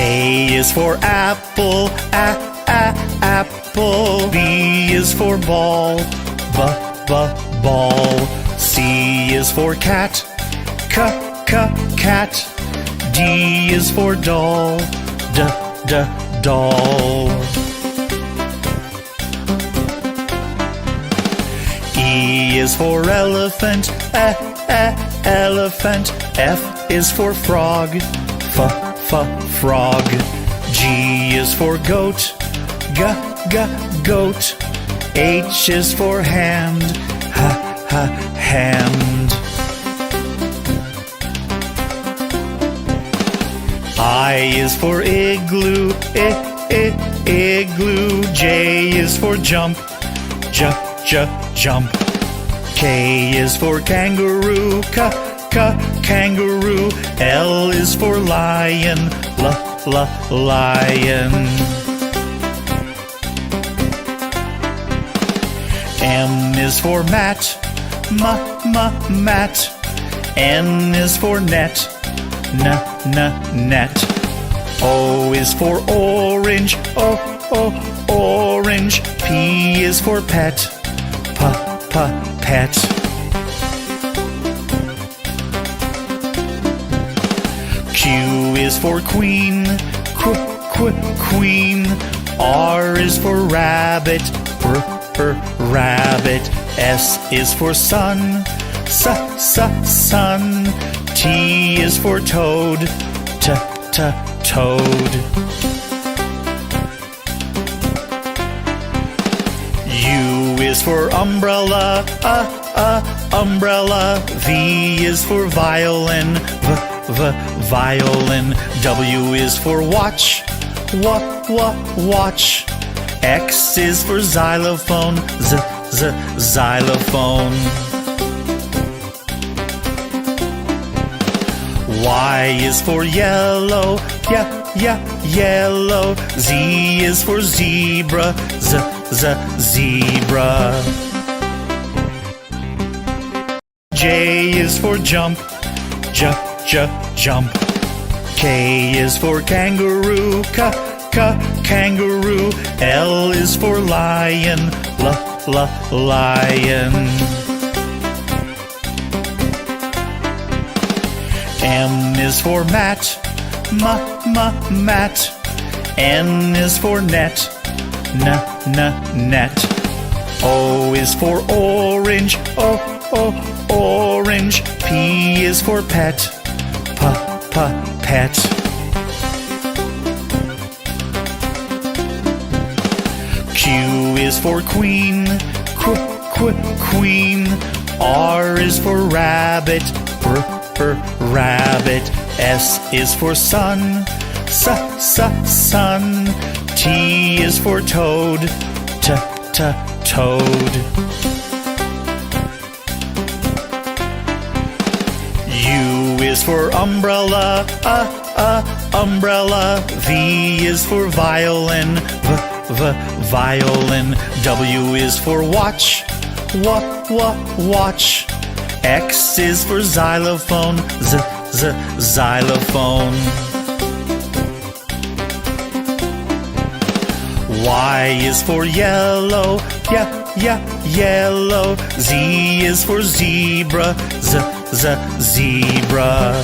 A is for apple, apple. B is for ball, ball. C is for cat, cat. D is for doll, doll. E is for elephant, elephant. F is for frog, frog. G is for goat, goat. H is for hand, hand. I is for igloo, igloo. J is for jump, jump. K is for kangaroo, kangaroo. L is for lion, lion. M is for mat, mat. N is for net, net. O is for orange, orange. P is for pet, pet. Q is for queen, queen. R is for rabbit, rabbit. S is for sun, sun. T is for toad, toad. U is for umbrella, umbrella. V is for violin, violin. W is for watch, watch. X is for xylophone, xylophone. Y is for yellow, yellow. Z is for zebra, zebra. J is for jump, jump. K is for kangaroo, kangaroo. L is for lion, lion. M is for mat, mat. N is for net, net. O is for orange, orange. P is for pet, pet. Q is for queen, queen. R is for rabbit, rabbit. S is for sun, sun. T is for toad, toad. U is for umbrella, umbrella. V is for violin, violin. W is for watch, watch. X is for xylophone, xylophone. Y is for yellow, yellow. Z is for zebra, zebra.